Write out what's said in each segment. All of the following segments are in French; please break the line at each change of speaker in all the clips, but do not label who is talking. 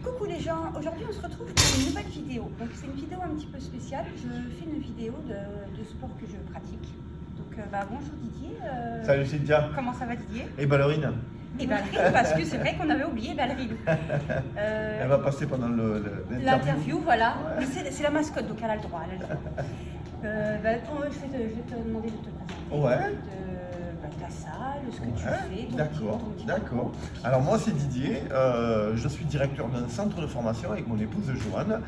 Coucou les gens, aujourd'hui on se retrouve pour une nouvelle vidéo. Donc c'est une vidéo un petit peu spéciale, je fais une vidéo de sport que je pratique. Donc bonjour Didier.
Salut Cynthia.
Comment ça va Didier?
Et ballerine.
Et ballerine, parce que c'est vrai qu'on avait oublié ballerine.
Elle va passer pendant
l'interview, voilà.
Ouais.
Mais c'est la mascotte, donc elle a le droit. Elle a le droit. Je vais te demander de te présenter.
Ouais.
Ta salle, ce que tu fais, ton petit
D'accord.
parcours.
Alors moi c'est Didier, je suis directeur d'un centre de formation avec mon épouse Joanne,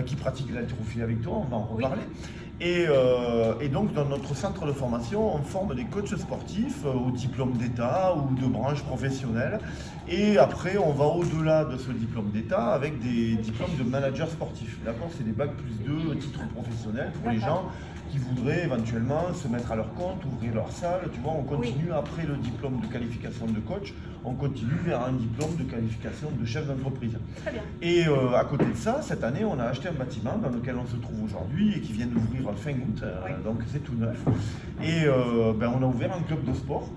qui pratique l'haltérophilie avec toi, on va en reparler. Et donc dans notre centre de formation, on forme des coachs sportifs au diplôme d'État ou de branche professionnelle. Et après, on va au-delà de ce diplôme d'État avec des diplômes de manager sportif. D'accord, c'est des bacs +2 titres professionnels pour les gens qui voudraient éventuellement se mettre à leur compte, ouvrir leur salle. Tu vois, on continue après le diplôme de qualification de coach, on continue vers un diplôme de qualification de chef d'entreprise.
Très bien.
Et à côté de ça, cette année, on a acheté un bâtiment dans lequel on se trouve aujourd'hui et qui vient d'ouvrir fin août, donc c'est tout neuf. Et on a ouvert un club de sport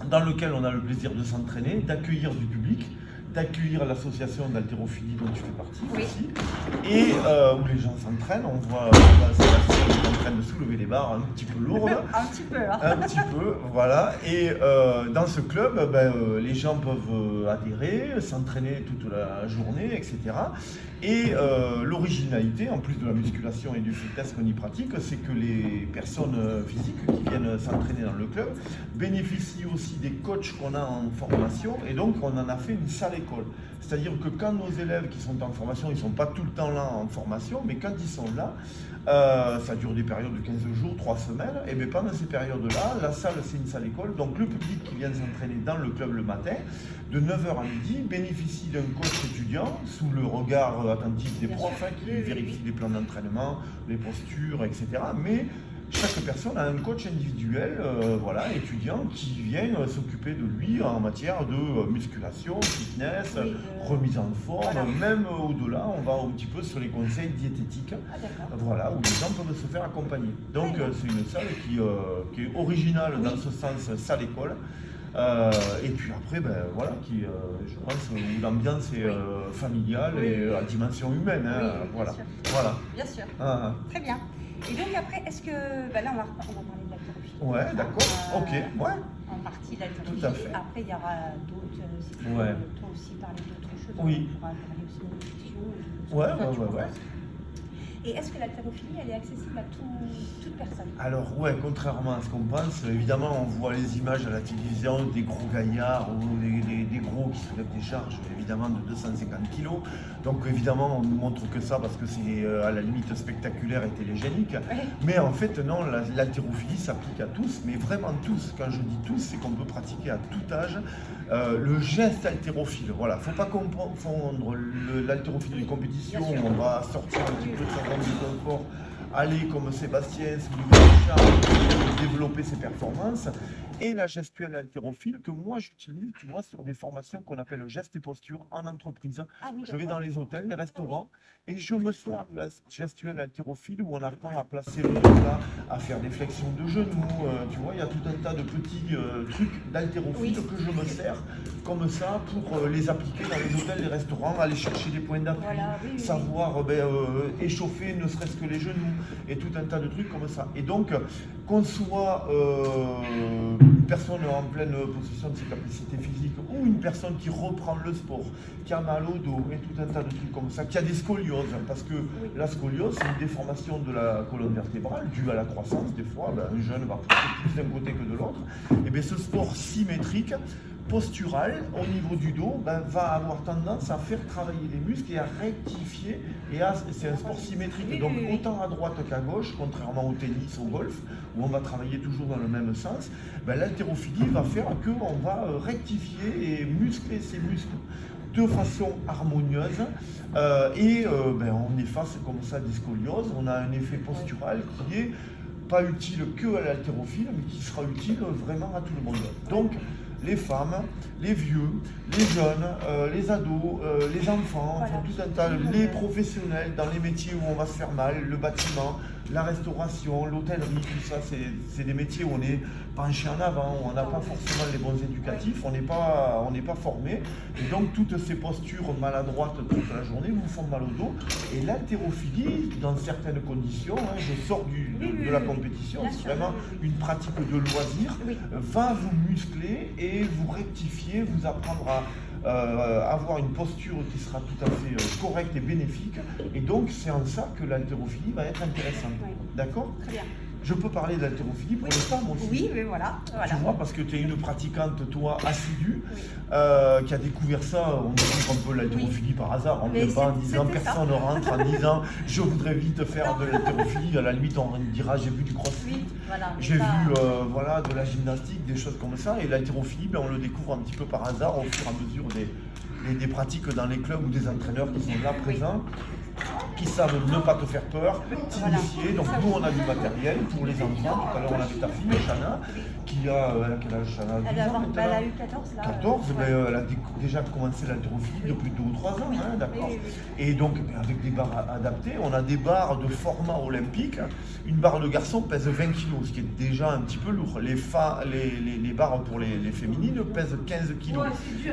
dans lequel on a le plaisir de s'entraîner, d'accueillir du public, d'accueillir l'association d'haltérophilie dont tu fais partie aussi, et où les gens s'entraînent. On voit Sébastien qui est en train de soulever les barres un petit peu lourdes.
Un petit peu, hein.
Un petit peu, voilà. Et dans ce club, les gens peuvent adhérer, s'entraîner toute la journée, etc. Et l'originalité, en plus de la musculation et du fitness qu'on y pratique, c'est que les personnes physiques qui viennent s'entraîner dans le club bénéficient aussi des coachs qu'on a en formation, et donc on en a fait une salle école. C'est-à-dire que quand nos élèves qui sont en formation, ils ne sont pas tout le temps là en formation, mais quand ils sont là, ça dure des périodes de 15 jours, 3 semaines, et bien pendant ces périodes-là, la salle c'est une salle école, donc le public qui vient s'entraîner dans le club le matin, de 9h à midi, bénéficie d'un coach étudiant sous le regard attentif des profs qui vérifient les plans d'entraînement, les postures, etc. Mais chaque personne a un coach individuel, étudiant, qui vient s'occuper de lui en matière de musculation, fitness, remise en forme, même au-delà, on va un petit peu sur les conseils diététiques, où les gens peuvent se faire accompagner. Donc c'est une salle qui est originale dans ce sens, salle école. Et puis après, je pense où l'ambiance est familiale et à dimension humaine.
Bien sûr.
Ah.
Très bien. Et donc après, est-ce que... là, on va parler de l'haltérophilie.
Ouais, d'accord. Ok, ouais.
En partie l'haltérophilie.
Tout à fait.
Après, il y aura d'autres... si tu veux, toi aussi parler d'autres choses.
Oui.
On pourra parler aussi de nutrition.
Ouais.
Et est-ce que l'haltérophilie, elle est accessible à toute personne?
Alors contrairement à ce qu'on pense, évidemment on voit les images à la télévision des gros gaillards ou des gros qui soulèvent des charges évidemment de 250 kg. Donc évidemment on ne montre que ça parce que c'est à la limite spectaculaire et télégénique. Mais en fait non, l'haltérophilie s'applique à tous, mais vraiment tous. Quand je dis tous, c'est qu'on peut pratiquer à tout âge le geste haltérophile. Voilà, faut pas confondre l'haltérophilie de compétition où on va sortir un petit peu de sa zone de confort, aller comme Sébastien, soulever les charges, développer ses performances, et la gestuelle haltérophile que moi j'utilise, tu vois, sur des formations qu'on appelle geste et posture en entreprise. Je vais dans les hôtels, les restaurants, et je me sers de la gestuelle haltérophile où on apprend à placer le plat, à faire des flexions de genoux, tu vois, il y a tout un tas de petits trucs d'haltérophile que je me sers comme ça pour les appliquer dans les hôtels, les restaurants, aller chercher des points d'appui, savoir échauffer ne serait-ce que les genoux, et tout un tas de trucs comme ça. Et donc, qu'on soit une personne en pleine possession de ses capacités physiques ou une personne qui reprend le sport, qui a mal au dos et tout un tas de trucs comme ça, qui a des scolioses, parce que la scoliose c'est une déformation de la colonne vertébrale due à la croissance. Des fois, un jeune va pousser plus d'un côté que de l'autre. Et bien ce sport symétrique, postural au niveau du dos, va avoir tendance à faire travailler les muscles et à rectifier. Et c'est un sport symétrique, donc autant à droite qu'à gauche, contrairement au tennis, au golf, où on va travailler toujours dans le même sens. L'haltérophilie va faire qu'on va rectifier et muscler ces muscles de façon harmonieuse on efface comme ça des scolioses. On a un effet postural qui est pas utile que à l'haltérophile, mais qui sera utile vraiment à tout le monde. Donc, les femmes, les vieux, les jeunes, les ados, les enfants,
Voilà.
enfin, tout un tas, les professionnels dans les métiers où on va se faire mal, le bâtiment, la restauration, l'hôtellerie, tout ça, c'est des métiers où on est penché en avant, où on n'a pas forcément les bons éducatifs, on n'est pas formé. Et donc toutes ces postures maladroites toute la journée vous font mal au dos. Et l'haltérophilie, dans certaines conditions, hein, je sors de la compétition,
Bien
c'est
sûr.
vraiment une pratique de loisir,
Oui.
va vous muscler et vous rectifier, vous apprendre à avoir une posture qui sera tout à fait correcte et bénéfique. Et donc c'est en ça que l'haltérophilie va être intéressante.
Oui.
D'accord?
Très bien.
Je peux parler d'haltérophilie pour les femmes aussi.
Oui, mais voilà.
Tu vois, parce que tu es une pratiquante, toi, assidue,
Oui.
qui a découvert ça. On découvre un peu l'haltérophilie par hasard. On ne
Mais
vient pas en disant,
c'était ça.
personne ne rentre en disant, je voudrais vite faire de l'haltérophilie. À la limite, on dira, j'ai vu du crossfit.
Oui, voilà.
J'ai vu
Ça-
voilà, de la gymnastique, des choses comme ça. Et l'haltérophilie, ben, on le découvre un petit peu par hasard au fur et à mesure des pratiques dans les clubs ou des entraîneurs qui sont là présents, qui savent ne pas te faire peur, t'initier. Donc nous, on a du matériel pour les enfants. Tout à l'heure, on a vu ta fille, Chana, qui a, elle a quel âge, Chana? 12
Elle a,
ans
elle a
maintenant.
eu 14 là.
14,
ouais.
mais elle a déjà commencé l'haltérophilie depuis 2 ou 3 ans, hein, d'accord.
Oui, oui,
Et donc, avec des barres adaptées, on a des barres de format olympique. Une barre de garçon pèse 20 kg, ce qui est déjà un petit peu lourd. Les barres pour les féminines pèsent 15 kg.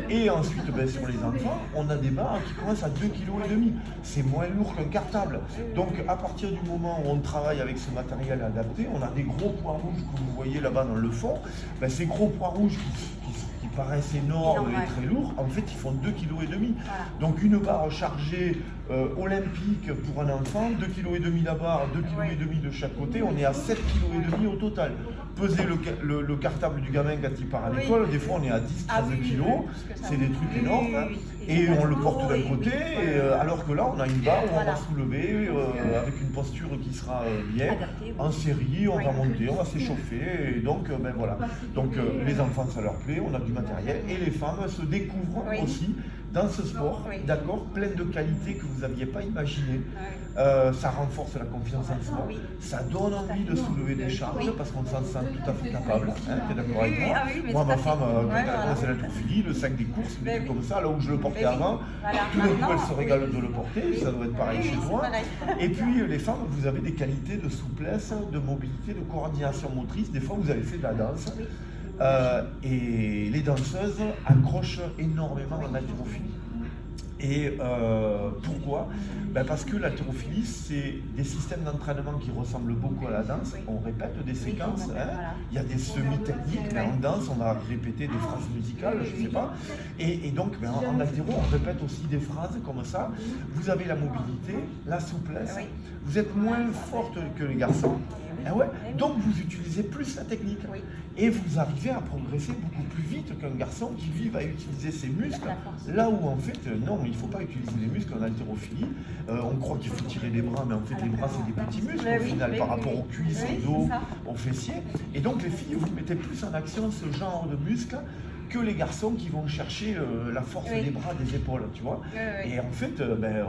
Et ensuite, ben, sur les enfants, on a des barres qui commencent à 2,5 kg. C'est moins lourd qu'un cartable. Donc, à partir du moment où on travaille avec ce matériel adapté, on a des gros poids rouges que vous voyez là-bas dans le fond. Ben, ces gros poids rouges qui paraissent énormes et très lourds, en fait, ils font 2,5 kg.
Voilà.
Donc, une barre chargée olympique pour un enfant, 2,5 kg la barre, 2,5 kg de chaque côté, on est à 7,5 kg au total. Peser le cartable du gamin quand il part à l'école, des fois on est à 10-13 kg, c'est des trucs énormes, hein. Et on le porte d'un côté, alors que là on a une barre où on va soulever avec une posture qui sera bien,
Adaptée, oui.
en série, on va monter, on va s'échauffer, et donc ben voilà. Donc les enfants ça leur plaît, on a du matériel, et les femmes se découvrent
Oui.
aussi dans ce sport,
Oui.
d'accord, plein de qualités que vous n'aviez pas imaginées. Ça renforce la confiance en soi,
Oui.
ça donne envie de soulever des charges parce qu'on s'en sent tout à fait capable. Hein, tu es d'accord avec moi?
Ah oui, mais
Moi,
tout
ma
à fait.
femme, quand
Ouais,
elle a
voilà.
commencé l'haltérophilie, le sac des courses, des
Ben
trucs
oui.
comme ça, là où je le portais
Ben oui.
avant,
Voilà.
tout d'un coup elle
Maintenant,
se régale
oui.
de le porter, ça doit être pareil
Oui,
chez
c'est
toi.
pareil.
Et puis les femmes, vous avez des qualités de souplesse, de mobilité, de coordination motrice. Des fois, vous avez fait de la danse.
Oui.
Et les danseuses accrochent énormément en haltérophilie. Et pourquoi? Ben parce que l'haltérophilie, c'est des systèmes d'entraînement qui ressemblent beaucoup à la danse. On répète des séquences, hein.
voilà.
Il y a des semi-techniques, mais en danse, on va répéter des phrases musicales, je ne sais pas. Et donc, ben, en haltéro, on répète aussi des phrases comme ça. Vous avez la mobilité, la souplesse.
Oui.
Vous êtes moins forte que les garçons. Ah ouais. Donc, vous utilisez plus la technique.
Oui.
Et vous arrivez à progresser beaucoup plus vite qu'un garçon qui, lui, va utiliser ses muscles.
La force.
Là où, en fait, non, il ne faut pas utiliser les muscles en haltérophilie. On croit qu'il faut tirer les bras, mais en fait, les bras, c'est des petits muscles,
Mais
au
oui,
final,
mais
par
oui,
rapport
oui.
aux cuisses,
Oui,
au dos,
c'est ça.
aux fessiers. Et donc, les filles, vous mettez plus en action ce genre de muscles que les garçons qui vont chercher la force
Oui.
des bras, des épaules, tu vois.
Oui, oui.
Et en fait, ben,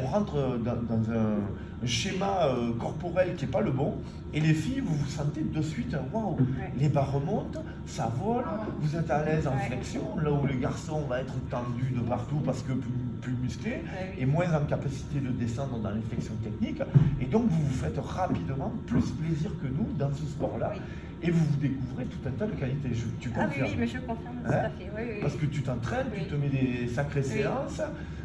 on rentre dans un schéma corporel qui n'est pas le bon. Et les filles, vous vous sentez de suite, waouh, les bas remontent, ça vole, vous êtes à l'aise en flexion, là où les garçons vont être tendus de partout parce que plus musclés et moins en capacité de descendre dans les flexions techniques. Et donc, vous vous faites rapidement plus plaisir que nous dans ce sport-là.
Oui.
Et vous découvrez tout un tas de qualités. Tu
Ah
confirmes?
oui, mais je confirme tout à fait. Oui, oui.
Parce que tu t'entraînes,
Oui.
tu te mets des sacrées
Oui.
séances.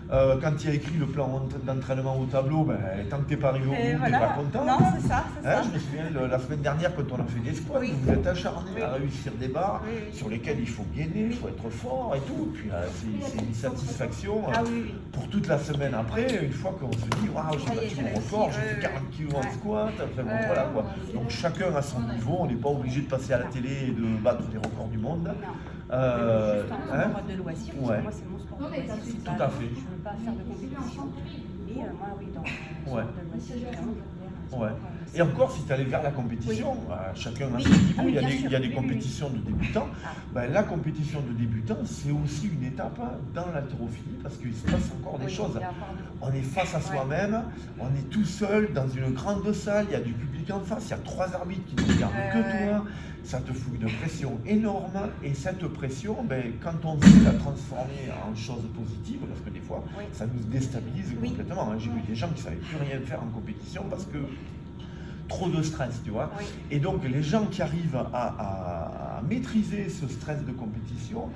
Quand il y a écrit le plan d'entraînement au tableau, ben, tant que tu n'es pas arrivé au bout,
Et
tu n'es
voilà.
pas content.
Non, c'est ça, c'est ça.
Je me souviens la semaine dernière, quand on a fait des squats,
Oui.
vous vous êtes acharné
Oui.
à réussir des barres
Oui, oui.
sur lesquelles il faut gainer, il faut être fort et tout. Puis c'est une satisfaction
Ah oui, oui.
pour toute la semaine après, une fois qu'on se dit waouh,
Ça
j'ai
y est,
battu
j'ai
mon
réussi,
record, j'ai
ouais,
fait
ouais.
40 kg en
Ouais.
squat. Enfin, bon,
Ouais,
voilà,
ouais.
quoi. Donc chacun à son niveau, on n'est pas obligé de passer à la télé et de battre des records du monde.
Non.
Euh,
Juste en
hein
sport de loisir, parce
Ouais.
que moi c'est mon sport de loisir, c'est
Tout
pas-
à fait.
je ne veux pas faire de compétition. Et moi oui, dans le
Ouais.
sport de loisir, j'ai vraiment découvert un
Ouais. Et encore, si tu allais vers la compétition, chacun a son niveau, il y a
bien sûr.
des compétitions de débutants.
Ah.
Ben, la compétition de débutants, c'est aussi une étape dans l'haltérophilie parce qu'il se passe encore des choses.
Il y a encore
On est face à soi-même, on est tout seul dans une grande salle, il y a du public en face, il y a 3 arbitres qui ne regardent que toi. Ça te fout une pression énorme et cette pression, ben, quand on sait la transformer en chose positive, parce que des fois, ça nous déstabilise complètement. Hein. J'ai vu des gens qui ne savaient plus rien faire en compétition parce que trop de stress, tu vois. Et donc, les gens qui arrivent à maîtriser ce stress de compétition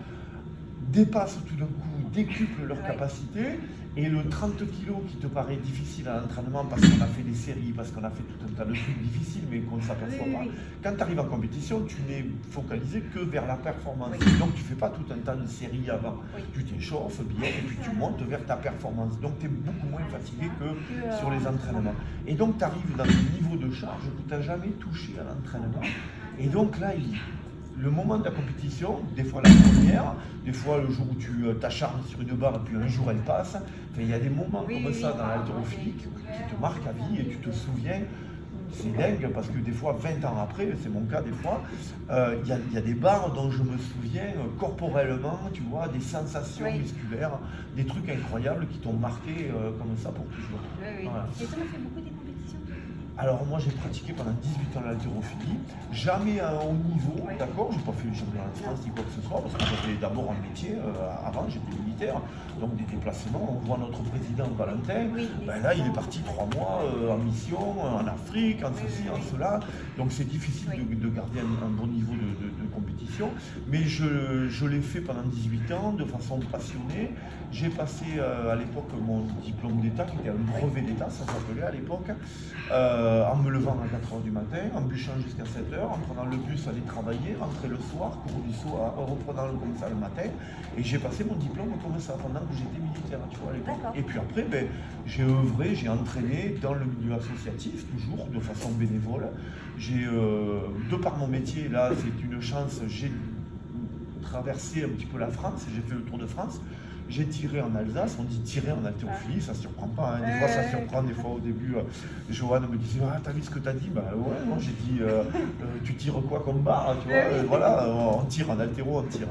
dépassent tout d'un coup, décuplent leur capacité. Et le 30 kg qui te paraît difficile à l'entraînement parce qu'on a fait des séries, parce qu'on a fait tout un tas de trucs difficiles mais qu'on ne s'aperçoit pas. Quand tu arrives en compétition, tu n'es focalisé que vers la performance. Donc tu ne fais pas tout un tas de séries avant. Tu t'échauffes bien et puis tu montes vers ta performance. Donc tu es beaucoup moins fatigué que sur les entraînements. Et donc tu arrives dans un niveau de charge que tu n'as jamais touché à l'entraînement. Et donc là, le moment de la compétition, des fois la première, des fois le jour où tu t'acharnes sur une barre et puis un jour elle passe. Enfin, il y a des moments comme ça dans l'haltérophilie qui te marquent à vie et tu te souviens. C'est dingue parce que des fois, 20 ans après, c'est mon cas des fois, il y a des barres dont je me souviens corporellement, tu vois, des sensations musculaires, des trucs incroyables qui t'ont marqué comme ça pour toujours.
Voilà. Et tu as fait beaucoup des compétitions?
Alors moi j'ai pratiqué pendant 18 ans l'haltérophilie, jamais à un haut niveau, d'accord, j'ai pas fait le championnat de France ni quoi que ce soit, parce que j'étais d'abord un métier, avant j'étais militaire, donc des déplacements, on voit notre président Valentin, ben là il est parti 3 mois en mission, en Afrique, en ceci, en cela, donc c'est difficile de garder un bon niveau de compétition, mais je l'ai fait pendant 18 ans de façon passionnée. J'ai passé à l'époque mon diplôme d'État, qui était un brevet d'État, ça s'appelait à l'époque, en me levant à 4h du matin, en bûchant jusqu'à 7h, en prenant le bus, aller travailler, rentrer le soir, cours du soir, reprenant le comme ça le matin. Et j'ai passé mon diplôme comme ça pendant que j'étais militaire, tu vois, à l'époque. Et puis après, ben, j'ai œuvré, j'ai entraîné dans le milieu associatif, toujours de façon bénévole. De par mon métier, là, c'est une chance, j'ai traversé un petit peu la France, j'ai fait le tour de France. J'ai tiré en Alsace, on dit tirer en haltérophilie, ça ne surprend pas, hein. Des fois ça surprend, des fois au début, Joanne me disait « Ah, t'as vu ce que t'as dit ?» Ben ouais, non, j'ai dit « Tu tires quoi comme barre ?» Tu vois, voilà, on tire en haltéro, on tire.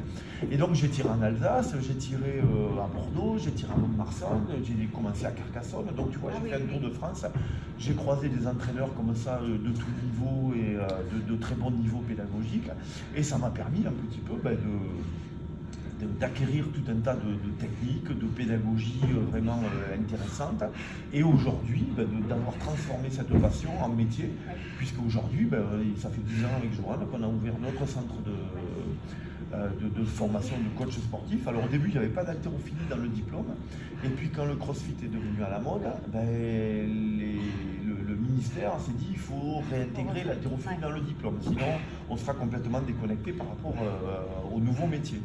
Et donc j'ai tiré en Alsace, j'ai tiré à Bordeaux, j'ai tiré à Mont-de-Marsan, j'ai commencé à Carcassonne, donc tu vois, j'ai fait un tour de France. J'ai croisé des entraîneurs comme ça de tout niveau et de très bon niveau pédagogique, et ça m'a permis un petit peu d'acquérir tout un tas de techniques, de pédagogie vraiment intéressantes. Et aujourd'hui, d'avoir transformé cette passion en métier, puisque aujourd'hui, ça fait 10 ans avec Joanne qu'on a ouvert notre centre de formation de coach sportif. Alors au début, il n'y avait pas d'haltérophilie dans le diplôme. Et puis quand le crossfit est devenu à la mode, le ministère s'est dit il faut réintégrer l'haltérophilie dans le diplôme. Sinon, on sera complètement déconnecté par rapport au nouveau métier.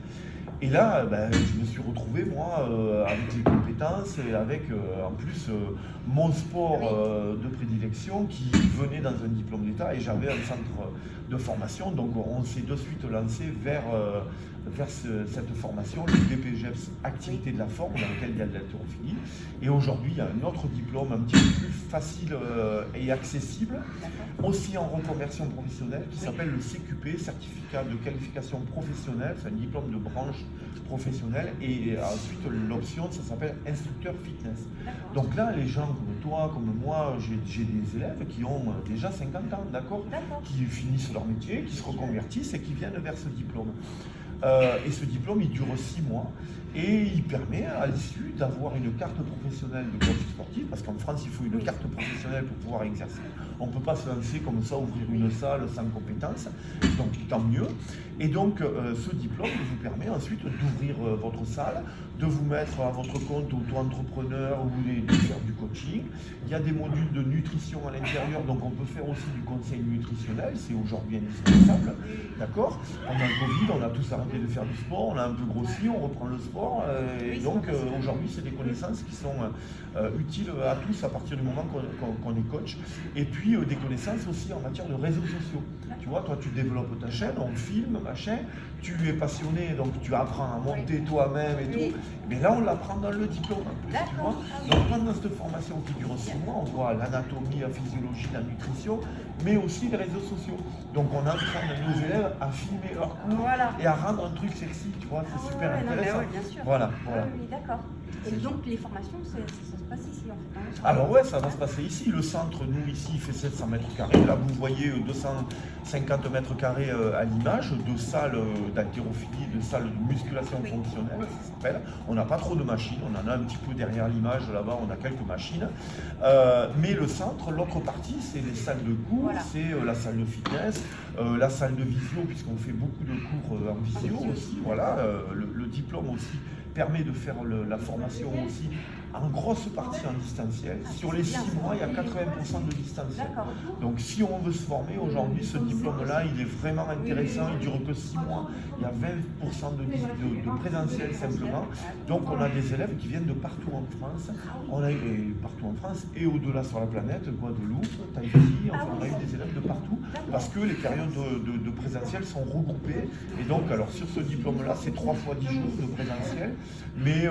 Et là, je me suis retrouvé, moi, avec les compétences et avec, en plus, mon sport de prédilection qui venait dans un diplôme d'État et j'avais un centre de formation. Donc, on s'est de suite lancé vers cette formation, le BPGEPS Activité de la forme, dans lequel il y a de l'haltérophilie. Et aujourd'hui, il y a un autre diplôme un petit peu plus facile et accessible, aussi en reconversion professionnelle, qui s'appelle le CQP, Certificat de qualification professionnelle. C'est un diplôme de branche professionnelle. Et ensuite, l'option, ça s'appelle instructeur fitness. Donc là, les gens comme toi, comme moi, j'ai des élèves qui ont déjà 50 ans, d'accord, qui finissent leur métier, qui se reconvertissent et qui viennent vers ce diplôme. Et ce diplôme, il dure 6 mois et il permet à l'issue d'avoir une carte professionnelle de coach sportif, parce qu'en France, il faut une carte professionnelle pour pouvoir exercer. On ne peut pas se lancer comme ça, ouvrir une salle sans compétences, donc tant mieux. Et donc, ce diplôme vous permet ensuite d'ouvrir votre salle, de vous mettre à votre compte auto-entrepreneur ou de faire du coaching. Il y a des modules de nutrition à l'intérieur, donc on peut faire aussi du conseil nutritionnel, c'est aujourd'hui indispensable, d'accord. Pendant le Covid, on a tous arrêté arrêté de faire du sport, on a un peu grossi, on reprend le sport. Et donc aujourd'hui, c'est des connaissances qui sont utiles à tous à partir du moment qu'on est coach. Et puis des connaissances aussi en matière de réseaux sociaux. Tu vois, toi tu développes ta chaîne, on filme, machin, tu es passionné, donc tu apprends à monter toi-même et tout. Mais là, on l'apprend dans le diplôme en plus, tu vois. Donc pendant cette formation qui dure 6 mois, on voit l'anatomie, la physiologie, la nutrition, mais aussi les réseaux sociaux. Donc on entraîne nos élèves à filmer leurs cours et à rendre un truc sexy, tu vois, c'est super intéressant.
Non, bien sûr.
Voilà.
Oui, d'accord. Et donc les formations, ça se passe ici en fait, dans le centre.
Alors ouais, ça va se passer ici. Le centre, nous ici, il fait 700 mètres carrés. Là, vous voyez 250 mètres carrés à l'image, deux salles d'haltérophilie, deux salles de musculation fonctionnelle, ça s'appelle. On n'a pas trop de machines, on en a un petit peu derrière l'image, là-bas on a quelques machines. Mais le centre, l'autre partie, c'est les salles de cours, c'est la salle de fitness, la salle de visio, puisqu'on fait beaucoup de cours en visio aussi. Voilà, le diplôme aussi permet de faire la formation aussi en grosse partie en distanciel. Sur les 6 mois, il y a 80% de distanciel. Donc si on veut se former aujourd'hui, ce diplôme-là, il est vraiment intéressant, il dure que 6 mois. Il y a 20% de présentiel simplement. Donc on a des élèves qui viennent de partout en France. Partout en France et au-delà sur la planète, Guadeloupe, Tahiti, enfin on a eu des élèves de partout parce que les périodes de présentiel sont regroupées. Et donc alors sur ce diplôme-là, c'est 3 fois 10 jours de présentiel. Mais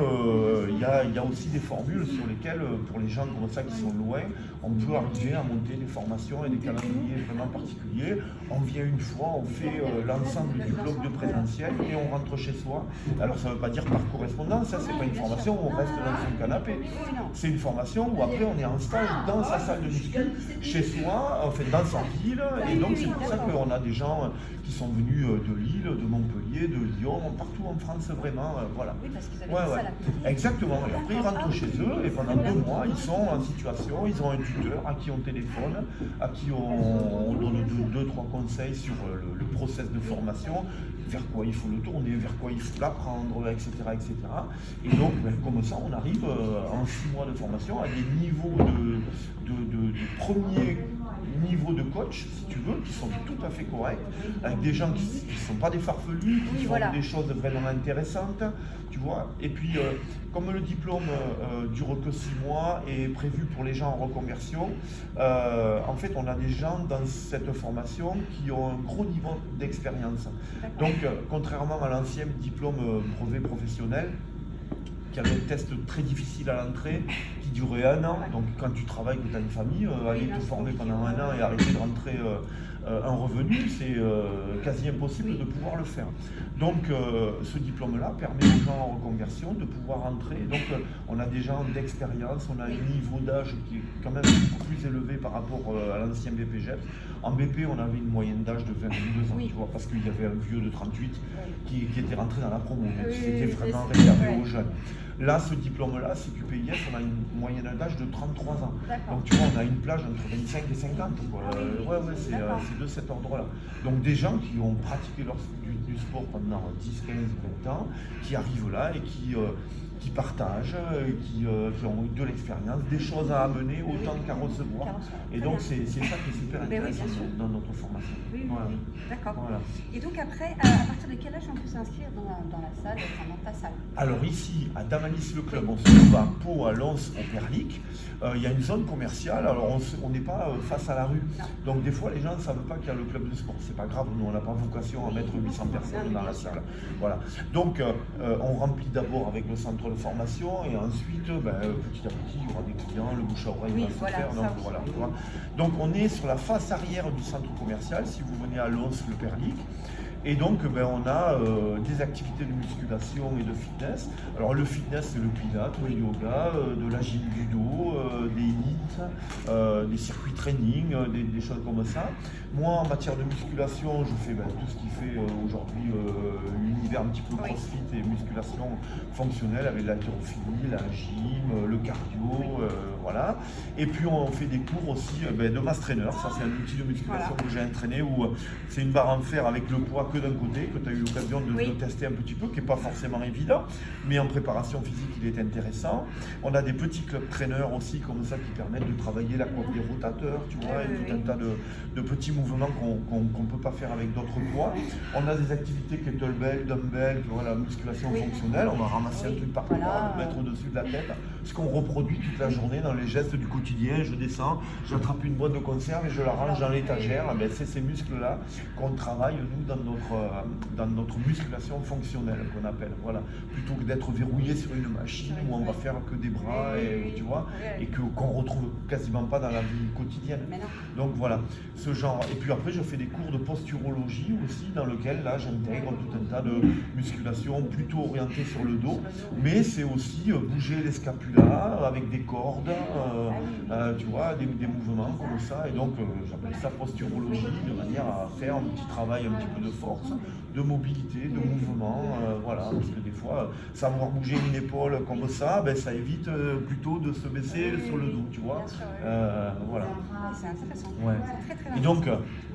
il y a aussi des formules sur lesquelles, pour les gens comme ça qui sont loin, on peut arriver à monter des formations et des calendriers vraiment particuliers. On vient une fois, on fait l'ensemble du bloc de présentiel et on rentre chez soi. Alors ça ne veut pas dire par correspondance, hein, c'est pas une formation où on reste dans son canapé. C'est une formation où après on est en stage dans sa salle de muscu, chez soi, enfin dans sa ville. Et donc c'est pour ça qu'on a des gens qui sont venus de Lille, de Montpellier, de Lyon, partout en France vraiment, voilà.
Oui, parce qu'ils avaient ça là.
Exactement. Et après ils rentrent chez eux et pendant 2 mois ils sont en situation, ils ont un tuteur à qui on téléphone, à qui on donne 2-3 conseils sur le process de formation, vers quoi il faut le tourner, vers quoi il faut l'apprendre, etc., etc. Et donc comme ça on arrive en 6 mois de formation à des niveaux de premier niveau de coach, si tu veux, qui sont tout à fait corrects, avec des gens qui ne sont pas des farfelus, qui font des choses vraiment intéressantes, tu vois. Et puis, comme le diplôme dure que 6 mois et est prévu pour les gens en reconversion, en fait, on a des gens dans cette formation qui ont un gros niveau d'expérience. Donc, contrairement à l'ancien diplôme brevet professionnel, qui avait un test très difficile à l'entrée, qui durait 1 an. Donc quand tu travailles, que tu as une famille, aller te former pendant 1 an et arrêter de rentrer un revenu, c'est quasi impossible de pouvoir le faire. Donc ce diplôme-là permet aux gens en reconversion de pouvoir entrer. Donc on a des gens d'expérience, on a un niveau d'âge qui est quand même beaucoup plus élevé par rapport à l'ancien BPGEP. En BP, on avait une moyenne d'âge de 22 ans, tu vois, parce qu'il y avait un vieux de 38 qui était rentré dans la promo. Donc c'était vraiment réservé aux jeunes. Là, ce diplôme-là, CQPIS, on a une moyenne d'âge de 33 ans. Donc tu vois, on a une plage entre 25 et 50. Quoi. C'est de cet ordre-là. Donc des gens qui ont pratiqué du sport pendant 10, 15, 20 ans, qui arrivent là et qui partagent, qui ont eu de l'expérience, des choses à amener autant qu'à recevoir. Et donc c'est ça qui est super intéressant dans notre formation.
Oui, d'accord. Voilà. Et donc après, à partir de quel âge on peut s'inscrire dans la salle, dans ta salle?
Alors ici, à Damanis le club, on se trouve à Pau, à Lens, au Perlic. Il y a une zone commerciale, alors on n'est pas face à la rue. Donc des fois, les gens ne savent pas qu'il y a le club de sport. C'est pas grave, nous on n'a pas vocation à mettre 800 personnes dans la salle. Voilà. Donc on remplit d'abord avec le centre de formation et ensuite, petit à petit, il y aura des clients, le bouche à oreille va se faire. Donc on est sur la face arrière du centre commercial, si vous venez à Lens, le Perlic. Et donc, on a des activités de musculation et de fitness. Alors, le fitness, c'est le pilates, le yoga, de la gym judo, des hits, des circuits training, des choses comme ça. Moi, en matière de musculation, je fais tout ce qui fait aujourd'hui l'univers un petit peu crossfit et musculation fonctionnelle avec l'haltérophilie, la gym, le cardio, voilà. voilà. Et puis on fait des cours aussi de mass trainer. Ça, c'est un outil de musculation que j'ai entraîné où c'est une barre en fer avec le poids que d'un côté, que tu as eu l'occasion de tester un petit peu, qui n'est pas forcément évident, mais en préparation physique, il est intéressant. On a des petits club trainers aussi comme ça qui permettent de travailler la coiffe des rotateurs, tu vois, et tout un tas de petits mouvements qu'on ne peut pas faire avec d'autres poids. On a des activités kettlebell, dumbbell, tu vois, la musculation fonctionnelle. On va ramasser un truc par terre, le mettre au-dessus de la tête, ce qu'on reproduit toute la journée dans les gestes du quotidien. Je descends, j'attrape une boîte de conserve et je la range dans l'étagère. C'est ces muscles-là qu'on travaille, nous, dans notre musculation fonctionnelle, qu'on appelle. Voilà. Plutôt que d'être verrouillé sur une machine où on va faire que des bras, et, tu vois, et qu'on retrouve quasiment pas dans la vie quotidienne. Donc voilà, ce genre. Et puis après, je fais des cours de posturologie aussi, dans lequel là, j'intègre tout un tas de musculation plutôt orientée sur le dos, mais c'est aussi bouger les scapulas avec des cordes, tu vois, des mouvements comme ça. Et donc, j'appelle ça posturologie, de manière à faire un petit travail, un petit peu de force, de mobilité, de mouvement, voilà, parce que des fois, savoir bouger une épaule comme ça, ça évite plutôt de se baisser sur le dos, tu vois. Voilà.
C'est intéressant.
Ouais.
C'est très, très
Et donc,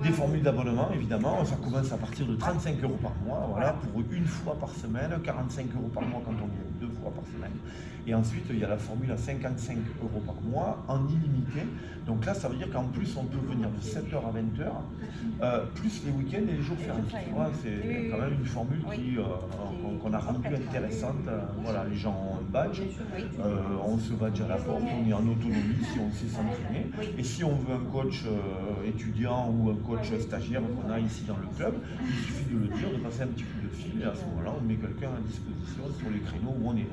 des formules d'abonnement, évidemment, ça commence à partir de 35 € par mois, voilà, pour une fois par semaine, 45 € par mois quand on vient 2 fois par semaine. Et ensuite, il y a la formule à 55 € par mois, en illimité. Donc là, ça veut dire qu'en plus, on peut venir de 7h à 20h, plus les week-ends et les jours fériés. Tu vois, c'est quand même une formule qu'on a rendue intéressante. Voilà, les gens ont un badge, on se badge à la porte, on est en autonomie si on sait s'entraîner. Et si on veut un coach étudiant ou un coach stagiaire qu'on a ici dans le club, il suffit de le dire, de passer un petit coup de fil, et à ce moment-là, on met quelqu'un à disposition sur les créneaux où on est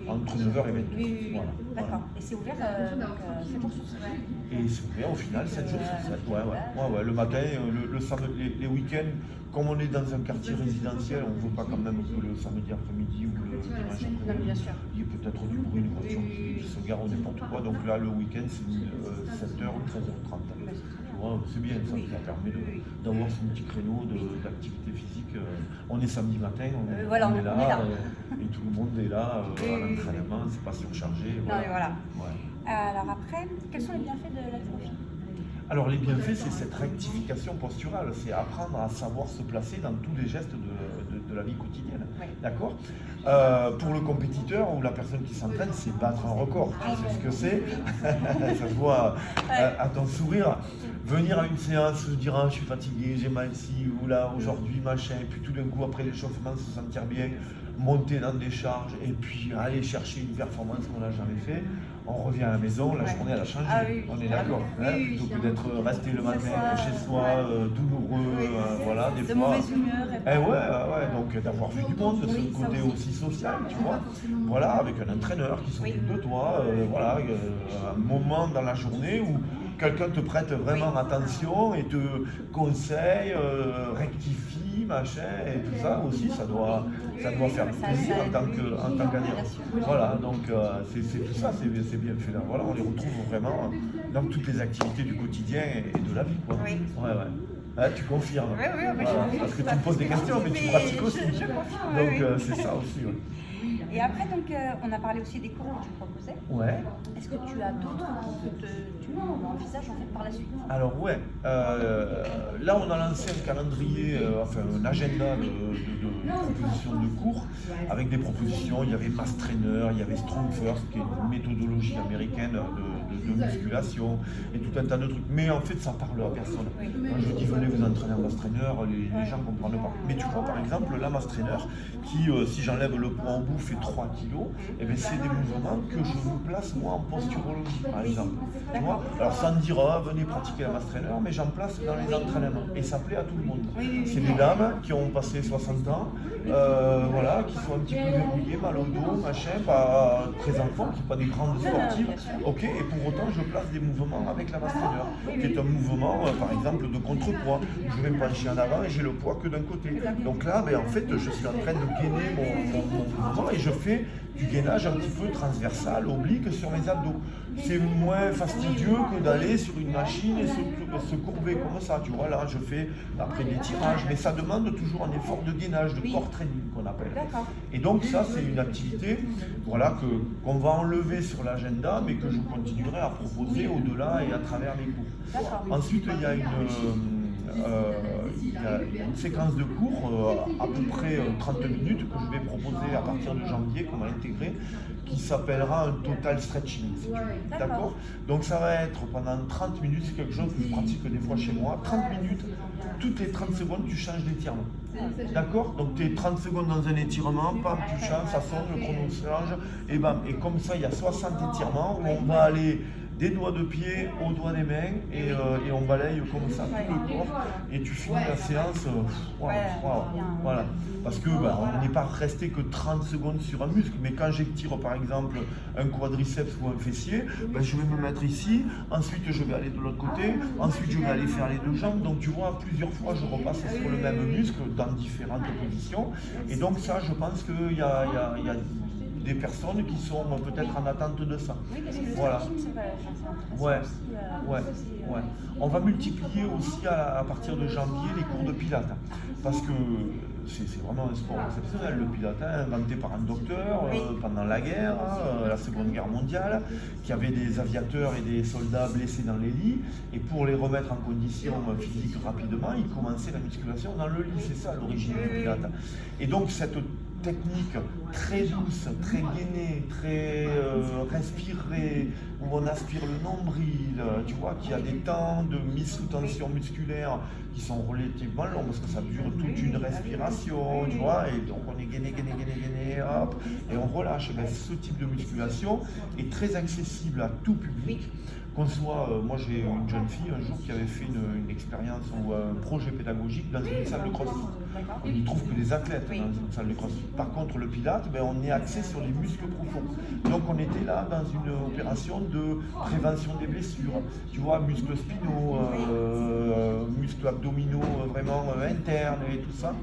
entre 9h et 20h. Voilà.
D'accord. Et c'est ouvert 7 jours sur 7.
Et c'est ouvert au final 7 jours sur 7. Ouais. Le matin, le samedi, les week-ends, comme on est dans un quartier résidentiel, on ne veut pas quand même que le samedi après-midi ou le dimanche après-midi, il y ait peut-être du bruit, une voiture qui se gare ou n'importe quoi. Donc là, le week-end, c'est 7h ou 13h30. C'est bien, ça permet d'avoir son petit créneau d'activité physique. On est samedi matin, on est là. Et tout le monde est là à l'entraînement, c'est pas surchargé.
Voilà. Alors après, quels sont les bienfaits de l'haltérophilie?
Alors les bienfaits, c'est cette rectification posturale, c'est apprendre à savoir se placer dans tous les gestes de la vie quotidienne. D'accord. Pour le compétiteur ou la personne qui s'entraîne, c'est battre un record. Tu sais ce que c'est. Ça se voit à ton sourire. Venir à une séance, se dire je suis fatigué, j'ai mal ici ou là, aujourd'hui, machin, et puis tout d'un coup, après l'échauffement, se sentir bien, monter dans des charges, et puis aller chercher une performance qu'on n'a jamais fait. On revient à la maison, la journée elle a changé, on est d'accord, plutôt que d'être resté le matin chez soi, douloureux, voilà, des
de
fois.
mauvaise humeur.
Donc d'avoir vu du monde, de ce côté aussi social, tu vois, voilà, avec un entraîneur qui s'occupe de toi, voilà, un moment dans la journée où quelqu'un te prête vraiment attention et te conseille, rectifie, machin, et tout ça aussi, ça doit faire plaisir en tant qu'adhérent. Voilà, donc c'est tout ça, c'est bien fait là. Voilà, on les retrouve vraiment dans toutes les activités du quotidien et de la vie, quoi. Tu confirmes.
Oui,
parce que tu me poses des questions, mais tu pratiques aussi.
Je confirme.
Donc c'est ça aussi.
Et après, donc, on a parlé aussi des cours que tu proposais.
Ouais.
Est-ce que tu as d'autres cours que tu envisages en fait par la suite?
Alors là on a lancé un calendrier, un agenda de propositions de cours, avec des propositions. Il y avait Mass Trainer, il y avait Strong First, qui est une méthodologie américaine de musculation, et tout un tas de trucs. Mais en fait, ça parle à personne. Quand je dis venez vous entraîner en Mass Trainer, les gens ne comprennent pas. Mais tu vois, par exemple, la Mass Trainer, qui, si j'enlève le poids en bout, fait 3 kilos, et bien c'est des mouvements que je vous place moi en posturologie, par exemple. Tu vois, alors sans dire venez pratiquer la Mass Trainer, mais j'en place dans les entraînements et ça plaît à tout le monde. C'est des dames qui ont passé 60 ans, voilà, qui sont un petit peu verrouillées, mal au dos, machin, pas très en forme, qui sont pas des grandes sportives. Ok, et pour autant je place des mouvements avec la Mass Trainer, qui est un mouvement par exemple de contrepoids. Je vais me pencher en avant et j'ai le poids que d'un côté. Donc là, en fait, je suis en train de gainer mon mouvement d'accord, et je fais du gainage un petit peu transversal, oblique sur mes abdos. C'est moins fastidieux que d'aller sur une machine et se courber comme ça, tu vois, là je fais après des tirages, mais ça demande toujours un effort de gainage, de core training qu'on appelle. Et donc ça c'est une activité voilà, qu'on va enlever sur l'agenda, mais que je continuerai à proposer au-delà et à travers les cours. Ensuite il y a une séquence de cours à peu près 30 minutes que je vais proposer à partir de janvier, qu'on va intégrer, qui s'appellera un total stretching, si tu veux. D'accord. Donc ça va être pendant 30 minutes, c'est quelque chose que je pratique des fois chez moi. 30 minutes, toutes les 30 secondes, tu changes d'étirement. D'accord. Donc tu es 30 secondes dans un étirement, bam, tu changes, ça sonne, le chrono change, et bam. Et comme ça, il y a 60 étirements où on va aller des doigts de pied aux doigts des mains et on balaye comme ça tout le corps et tu finis la séance voilà, parce que on n'est pas resté que 30 secondes sur un muscle, mais quand j'étire par exemple un quadriceps ou un fessier, je vais me mettre ici, ensuite je vais aller de l'autre côté, ensuite je vais aller faire les deux jambes, donc tu vois plusieurs fois je repasse sur le même muscle dans différentes positions, et donc ça je pense qu'il y a des personnes qui sont peut-être en attente de ça.
Oui, parce que le
voilà.
stretching, c'est
Ouais. On va multiplier aussi à partir de janvier les cours de pilates, parce que c'est vraiment un sport exceptionnel, le pilates, inventé par un docteur pendant la guerre, la Seconde Guerre mondiale, qui avait des aviateurs et des soldats blessés dans les lits, et pour les remettre en condition physique rapidement, ils commençaient la musculation dans le lit, c'est ça l'origine du pilates. Et donc cette technique très douce, très gainée, très respirée, où on aspire le nombril, tu vois, qui a des temps de mise sous tension musculaire qui sont relativement longs, parce que ça dure toute une respiration, tu vois, et donc on est gainé, hop, et on relâche. Ce type de musculation est très accessible à tout public. Qu'on soit, moi j'ai une jeune fille un jour qui avait fait une expérience ou un projet pédagogique dans une salle de crossfit. On n'y trouve que des athlètes dans une salle de crossfit. Par contre le pilates, on est axé sur les muscles profonds. Donc on était là dans une opération de prévention des blessures. Tu vois, muscles spinaux, muscles abdominaux vraiment internes et tout ça.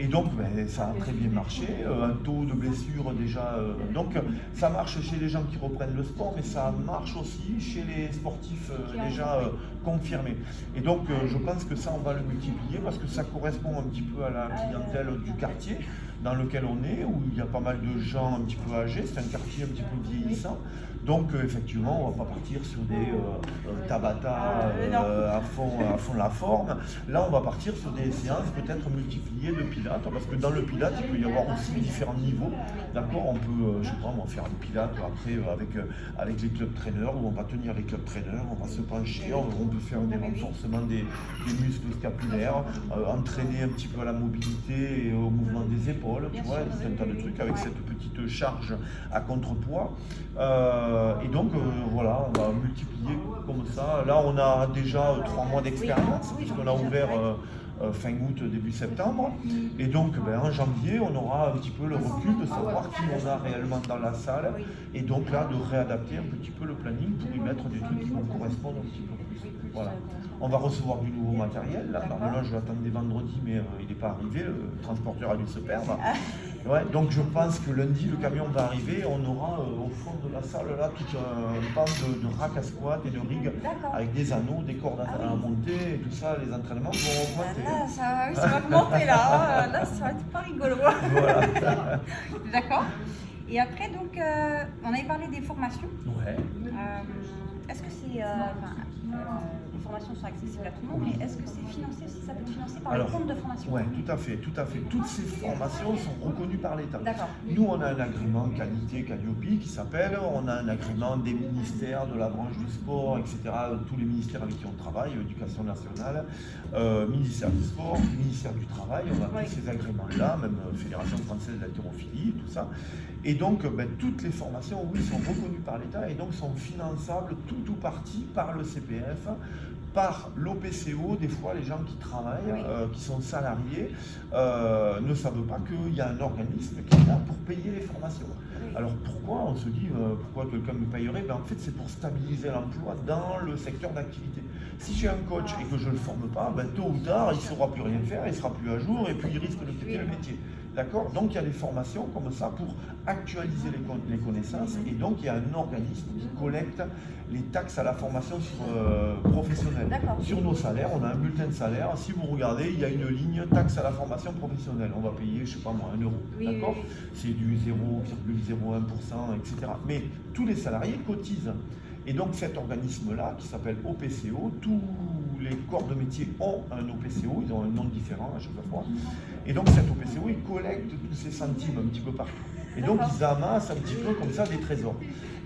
Et donc ça a très bien marché, un taux de blessure déjà. Donc ça marche chez les gens qui reprennent le sport, mais ça marche aussi chez les sportifs déjà confirmés. Et donc je pense que ça on va le multiplier parce que ça correspond un petit peu à la clientèle du quartier dans lequel on est, où il y a pas mal de gens un petit peu âgés, c'est un quartier un petit peu vieillissant. Donc effectivement, on ne va pas partir sur des Tabata à fond la forme. Là, on va partir sur des séances peut-être multipliées de pilates, parce que dans le pilates, il peut y avoir aussi différents niveaux. D'accord, on peut, je sais pas, on va faire du pilates après avec les club trainers, où on va tenir les club trainers, on va se pencher, on peut faire des renforcements des muscles scapulaires, entraîner un petit peu à la mobilité et au mouvement des épaules, tu vois, tout un tas de trucs avec cette petite charge à contrepoids. Et donc voilà, on va multiplier comme ça. Là on a déjà 3 mois d'expérience puisqu'on a ouvert fin août, début septembre. Et donc en janvier on aura un petit peu le recul de savoir qui on a réellement dans la salle. Et donc là de réadapter un petit peu le planning pour y mettre des trucs qui vont correspondre un petit peu plus. Voilà. On va recevoir du nouveau matériel. Là, normalement je l'attendais vendredi mais il n'est pas arrivé, le transporteur a dû se perdre. Ouais, donc je pense que lundi le camion va arriver, on aura au fond de la salle là tout un pan de rack à squat et de rig avec des anneaux, des cordes à monter et tout ça, les entraînements vont augmenter.
Là, ça va augmenter là, là ça va être pas rigolo.
Voilà.
D'accord. Et après donc on avait parlé des formations.
Ouais.
Est-ce que c'est les formations sont accessibles à tout le monde, mais est-ce que c'est financé aussi, ça peut être financé par le compte de formation?
Oui, tout à fait. Toutes ces formations sont reconnues par l'État.
D'accord.
Nous, on a un agrément qualité Calliope qui s'appelle, on a un agrément des ministères, de la branche du sport, etc. Tous les ministères avec qui on travaille, Éducation nationale, ministère du sport, ministère du travail, on a tous ces agréments-là, même Fédération française d'haltérophilie, tout ça. Et donc, toutes les formations, oui, sont reconnues par l'État et donc sont finançables tout ou partie par le CPF, par l'OPCO. Des fois, les gens qui travaillent, qui sont salariés, ne savent pas qu'il y a un organisme qui est là pour payer les formations. Alors pourquoi on se dit, pourquoi quelqu'un me payerait? En fait, c'est pour stabiliser l'emploi dans le secteur d'activité. Si j'ai un coach et que je ne le forme pas, tôt ou tard, il ne saura plus rien faire, il ne sera plus à jour et puis il risque de quitter le métier. D'accord? Donc il y a des formations comme ça pour actualiser les connaissances, et donc il y a un organisme qui collecte les taxes à la formation professionnelle. Sur nos salaires, on a un bulletin de salaire. Si vous regardez, il y a une ligne taxe à la formation professionnelle. On va payer, je sais pas moi, 1 euro. D'accord? C'est du 0,01%, etc. Mais tous les salariés cotisent. Et donc cet organisme-là, qui s'appelle OPCO, tous les corps de métier ont un OPCO, ils ont un nom différent à chaque fois. Et donc cet OPCO, il collecte tous ces centimes un petit peu partout. Et donc ils amassent un petit peu comme ça des trésors.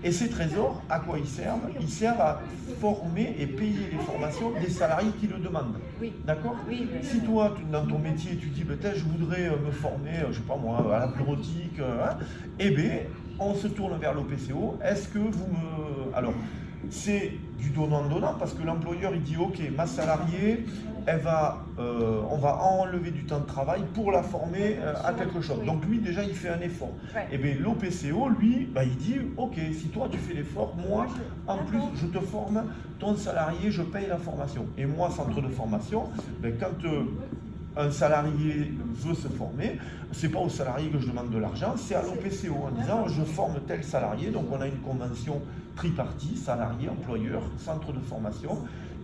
Et ces trésors, à quoi ils servent? Ils servent à former et payer les formations des salariés qui le demandent. D'accord? Si toi, dans ton métier, tu dis, je voudrais me former, je sais pas moi, à la bureautique, eh bien, on se tourne vers l'OPCO. Est-ce que vous me... Alors, c'est du donnant-donnant, parce que l'employeur, il dit, ok, ma salariée, on va enlever du temps de travail pour la former à quelque chose. Donc lui, déjà, il fait un effort. Et bien l'OPCO, lui, il dit, ok, si toi tu fais l'effort, moi, en plus, je te forme, ton salarié, je paye la formation. Et moi, centre de formation, quand un salarié veut se former, c'est pas au salarié que je demande de l'argent, c'est à l'OPCO en disant, je forme tel salarié. Donc on a une convention tripartite, salarié, employeur, centre de formation.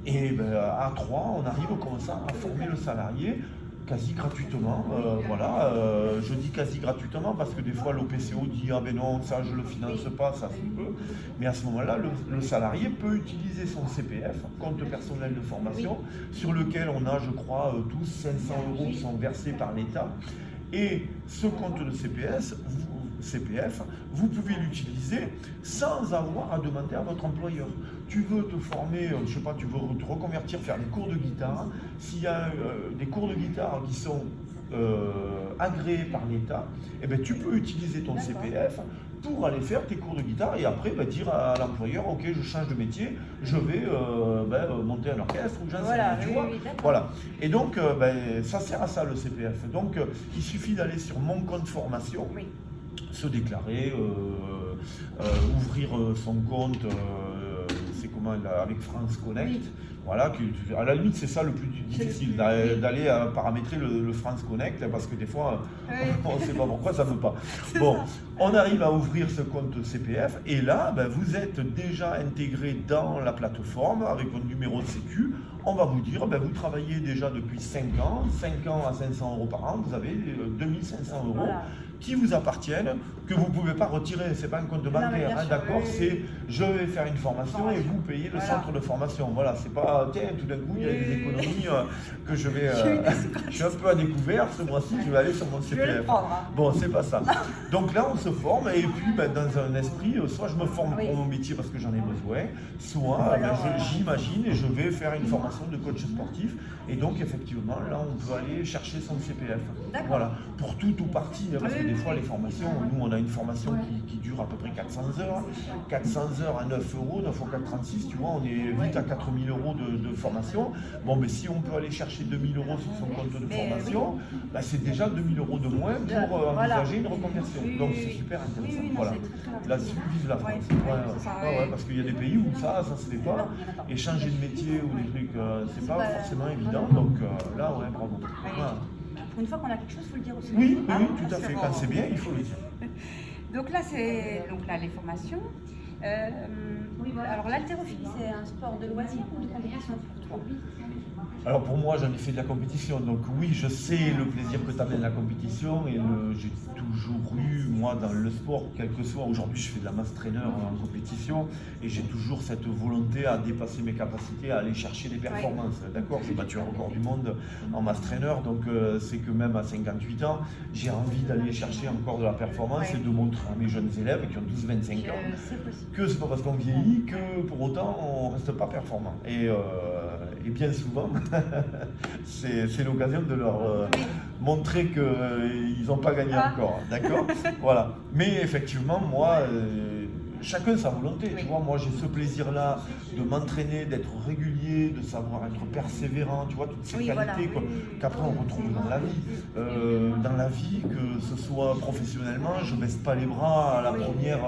Et à 3, on arrive comme ça à former le salarié quasi gratuitement. Je dis quasi gratuitement parce que des fois l'OPCO dit, ah ben non, ça je le finance pas, ça se peut. Mais à ce moment-là, le salarié peut utiliser son CPF, compte personnel de formation, sur lequel on a, je crois, tous 500 € qui sont versés par l'État. Et ce compte de CPF, vous pouvez l'utiliser sans avoir à demander à votre employeur. Tu veux te former, je sais pas, tu veux te reconvertir, faire des cours de guitare. S'il y a des cours de guitare qui sont agréés par l'État, eh ben, tu peux utiliser ton CPF pour aller faire tes cours de guitare et après dire à l'employeur, ok, je change de métier, je vais monter un orchestre ou j'en sais rien, tu vois. Voilà. Et donc, ça sert à ça le CPF. Donc, il suffit d'aller sur mon compte formation, se déclarer, ouvrir son compte, c'est comment, avec France Connect. Voilà, à la limite, c'est ça le plus difficile, d'aller paramétrer le France Connect, parce que des fois, on ne sait pas pourquoi ça ne veut pas. Bon, on arrive à ouvrir ce compte CPF, et là, vous êtes déjà intégré dans la plateforme avec votre numéro de sécu. On va vous dire, vous travaillez déjà depuis 5 ans à 500 € par an, vous avez 2500 € qui vous appartiennent, que vous ne pouvez pas retirer, c'est pas un compte bancaire, d'accord, c'est je vais faire une formation et vous payez le centre de formation. Voilà, c'est pas, tiens, tout d'un coup, il y a des économies que je vais... je suis un peu à découvert, ce mois-ci, je vais aller sur mon CPF. Bon, c'est pas ça. Donc là, on se forme, et puis dans un esprit, soit je me forme pour mon métier parce que j'en ai besoin, soit j'imagine et je vais faire une formation de coach sportif, et donc effectivement, là, on peut aller chercher son CPF. Voilà, pour tout ou partie, parce que des fois, les formations, nous, on a une formation qui dure à peu près 400 heures. 400 heures à 9 €, 9 x 4, 36, tu vois, on est vite à 4000 € de formation. Bon, mais si on peut aller chercher 2000 € sur son compte de formation, c'est déjà 2000 € de moins pour envisager une reconversion. Donc, c'est super intéressant. Voilà. Là-dessus, vive la France. Parce qu'il y a des pays où ça se fait pas. Et changer de métier ou des trucs, c'est pas forcément évident. Donc là, bravo. Voilà.
Une fois qu'on a quelque chose, il faut le dire aussi.
Oui, tout à fait. Quand c'est bien, il faut le dire.
Donc là, les formations. Alors l'haltérophilie, c'est un sport de loisir ou de compétition pour toi?
Alors pour moi, j'en ai fait de la compétition, donc oui, je sais le plaisir que t'amène la compétition, et j'ai toujours eu, moi, dans le sport, quel que soit, aujourd'hui je fais de la mass trainer en compétition, et j'ai toujours cette volonté à dépasser mes capacités, à aller chercher des performances, d'accord? J'ai battu un record du monde en mass trainer, donc c'est que même à 58 ans, j'ai envie d'aller chercher encore de la performance et de montrer à mes jeunes élèves qui ont 12-25 ans que c'est pas parce qu'on vieillit que pour autant on reste pas performant. Et bien souvent, c'est l'occasion de leur montrer qu'ils n'ont pas gagné encore, d'accord? Voilà. Mais effectivement, moi, chacun sa volonté.
Oui.
Tu vois, moi j'ai ce plaisir-là de m'entraîner, d'être régulier, de savoir être persévérant, tu vois, toutes ces
Oui,
qualités
voilà.
qu'après on retrouve dans la vie. Dans la vie, que ce soit professionnellement, je ne baisse pas les bras à la première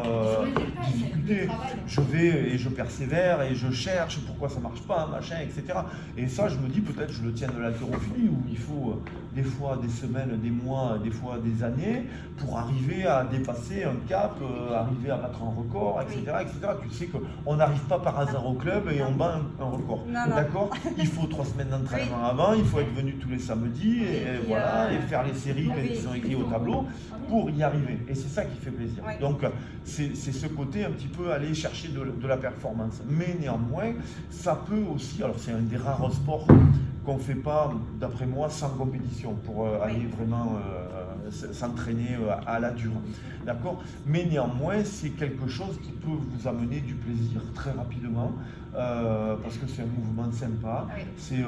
difficulté. Je vais et je persévère et je cherche pourquoi ça ne marche pas, machin, etc. Et ça, je me dis peut-être je le tiens de l'haltérophilie où il faut des fois des semaines, des mois, des fois des années pour arriver à dépasser un cap, arriver à battre un record, etc. etc. Tu sais qu'on n'arrive pas par hasard au club et on bat un record. D'accord. Il faut 3 semaines d'entraînement avant, il faut être venu tous les samedis et voilà, et faire les séries qui sont écrites au tableau pour y arriver. Et c'est ça qui fait plaisir. Donc c'est ce côté un petit peu aller chercher de la performance. Mais néanmoins, ça peut aussi, alors c'est un des rares sports qu'on ne fait pas, d'après moi, sans compétition, pour aller vraiment s'entraîner à la dure. D'accord. Mais néanmoins, c'est quelque chose qui peut vous amener du plaisir très rapidement, parce que c'est un mouvement sympa, c'est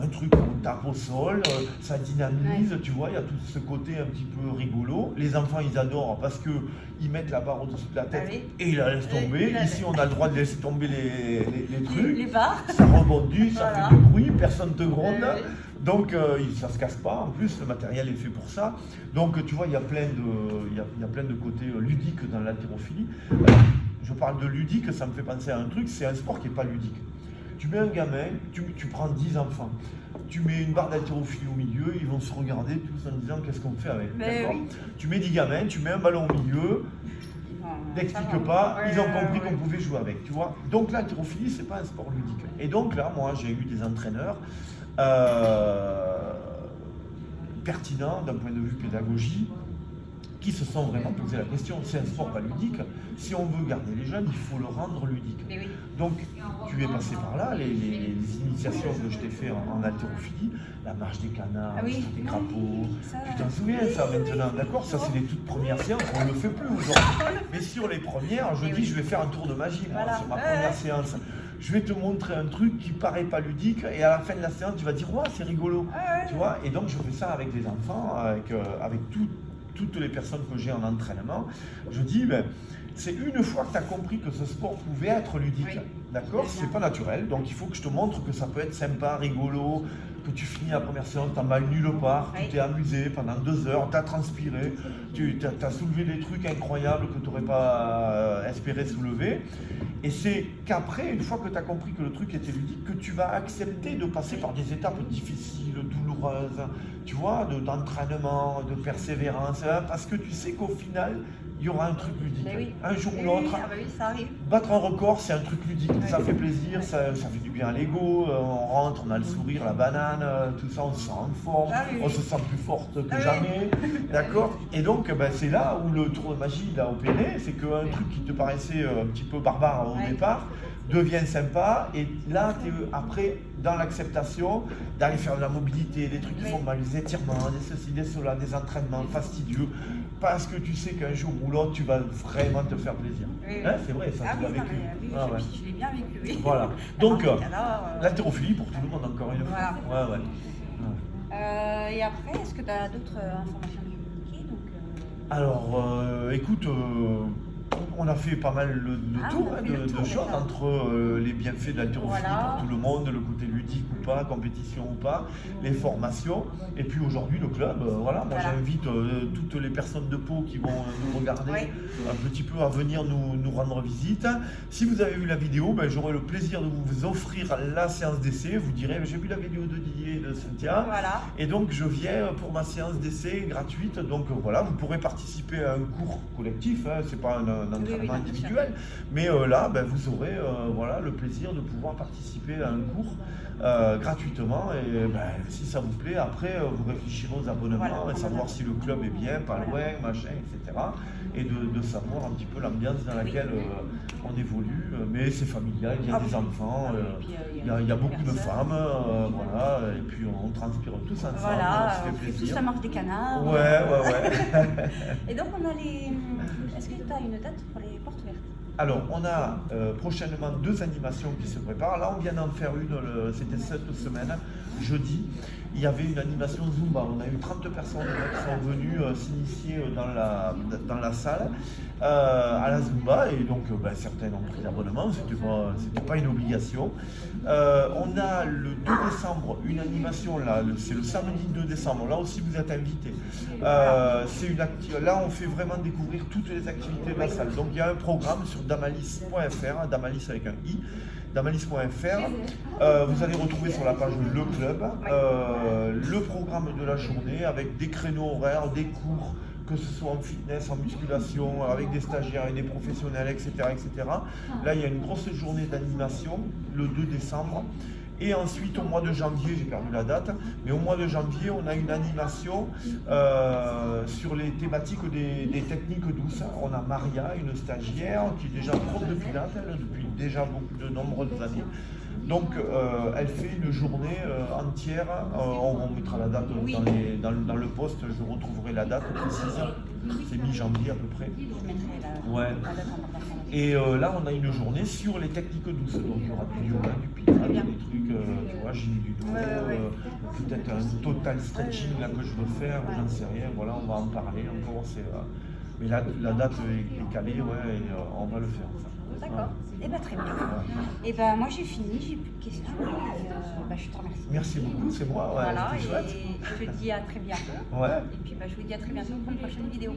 un truc qu'on tape au sol, ça dynamise, tu vois, il y a tout ce côté un petit peu rigolo. Les enfants, ils adorent parce qu'ils mettent la barre au-dessus de la tête et ils la laissent tomber. Ici, on a le droit de laisser tomber les trucs,
les barres.
Ça rebondit, ça fait du bruit, personne ne te gronde. Donc ça ne se casse pas, en plus le matériel est fait pour ça. Donc tu vois, il y a plein de côtés ludiques dans l'haltérophilie. Je parle de ludique, ça me fait penser à un truc, c'est un sport qui n'est pas ludique. Tu mets un gamin, tu prends 10 enfants, tu mets une barre d'haltérophilie au milieu, ils vont se regarder tous en disant qu'est-ce qu'on fait avec. Tu mets 10 gamins, tu mets un ballon au milieu, n'explique pas, ils ont compris qu'on pouvait jouer avec, tu vois. Donc l'haltérophilie, c'est pas un sport ludique. Et donc là, moi, j'ai eu des entraîneurs pertinents d'un point de vue pédagogie, qui se sont vraiment posé la question. C'est un sport pas ludique. Si on veut garder les jeunes, il faut le rendre ludique. Donc, tu es passé par là, les initiations que je t'ai fait en haltérophilie, la marche des canards, des crapauds. Tu t'en souviens ça maintenant, d'accord? Ça, c'est les toutes premières séances. On ne le fait plus aujourd'hui. Mais sur les premières, je dis, je vais faire un tour de magie, moi, sur ma première séance. Je vais te montrer un truc qui paraît pas ludique et à la fin de la séance, tu vas dire, ouais, c'est rigolo. Tu vois? Et donc, je fais ça avec les enfants, avec toutes les personnes que j'ai en entraînement. Je dis, c'est une fois que tu as compris que ce sport pouvait être ludique, d'accord? C'est pas naturel, donc il faut que je te montre que ça peut être sympa, rigolo, que tu finis la première séance, tu n'as mal nulle part, tu t'es amusé pendant 2 heures, tu as transpiré, tu as soulevé des trucs incroyables que tu n'aurais pas espéré soulever. Et c'est qu'après, une fois que tu as compris que le truc était ludique, que tu vas accepter de passer par des étapes difficiles, douloureuses, tu vois, d'entraînement, de persévérance, parce que tu sais qu'au final, il y aura un truc ludique. Un jour ou l'autre,
ça arrive.
Battre un record, c'est un truc ludique. Ça fait plaisir, ça fait du bien à l'ego. On rentre, on a le sourire, la banane, tout ça, on se sent en forme, on se sent plus forte que jamais. D'accord? Et donc, c'est là où le tour de magie il a opéré. C'est qu'un truc qui te paraissait un petit peu barbare au départ devient sympa. Et là, tu es après dans l'acceptation d'aller faire de la mobilité, des trucs qui font mal, des étirements, des ceci, des cela, des entraînements fastidieux. Parce que tu sais qu'un jour ou l'autre, tu vas vraiment te faire plaisir. Hein, c'est vrai, ça, tu l'as vécu.
Je l'ai bien vécu.
Voilà. Donc, l'haltérophilie pour tout le monde, encore une fois.
Et après, est-ce que tu as d'autres informations à communiquer
Alors, écoute, on a fait pas mal le tour de choses entre les bienfaits de l'haltérophilie pour tout le monde, le côté ludique ou pas, compétition ou pas, les formations, et puis aujourd'hui le club. Moi j'invite toutes les personnes de Pau qui vont nous regarder un petit peu à venir nous rendre visite. Si vous avez vu la vidéo, j'aurai le plaisir de vous offrir la séance d'essai. Vous direz, j'ai vu la vidéo de Didier et de Cynthia, et donc je viens pour ma séance d'essai gratuite. Donc voilà, vous pourrez participer à un cours collectif, c'est pas un entraînement individuel, mais là vous aurez le plaisir de pouvoir participer à un cours gratuitement, et si ça vous plaît, après vous réfléchirez aux abonnements et savoir si le club est bien, pas loin, machin, etc. Et de savoir un petit peu l'ambiance dans laquelle on évolue, mais c'est familial, il y a des enfants, il y a beaucoup de femmes, et puis on transpire tous ensemble, on se fait plaisir.
Tous la marche des canards. Et donc on a est-ce que tu as une date pour les portes ouvertes?
Alors, on a prochainement 2 animations qui se préparent. Là, on vient d'en faire une, c'était cette semaine, jeudi. Il y avait une animation Zumba. On a eu 30 personnes qui sont venues s'initier dans la salle. à la Zumba, et donc certains ont pris l'abonnement, c'était pas une obligation. On a le 2 décembre une animation, là, c'est le samedi 2 décembre, là aussi vous êtes invités. Là on fait vraiment découvrir toutes les activités de la salle. Donc il y a un programme sur damalis.fr, damalis avec un i, damalis.fr. Vous allez retrouver sur la page Le Club le programme de la journée avec des créneaux horaires, des cours, que ce soit en fitness, en musculation, avec des stagiaires et des professionnels, etc., etc. Là, il y a une grosse journée d'animation le 2 décembre. Et ensuite, au mois de janvier, j'ai perdu la date, mais au mois de janvier, on a une animation sur les thématiques des techniques douces. On a Maria, une stagiaire, qui est déjà prof de pilates, depuis déjà de nombreuses années. Donc, elle fait une journée entière. On mettra la date dans le post, je retrouverai la date précise. C'est mi-janvier à peu près.
Je mettrai
Ouais.
la date en information.
Et là, on a une journée sur les techniques douces. Donc, il y aura du yoga, du pilates, des trucs, tu vois, j'ai du dos, peut-être un total stretching là que je veux faire, j'en sais rien. Voilà, on va en parler encore. Mais là, la date est calée, et on va le faire.
D'accord. Et très bien. Et moi j'ai fini, j'ai plus de questions. Je te remercie.
Merci beaucoup, c'est moi.
Voilà,
c'était chouette.
et je te dis à très bientôt.
Ouais.
Et puis je vous dis à très bientôt pour une prochaine vidéo.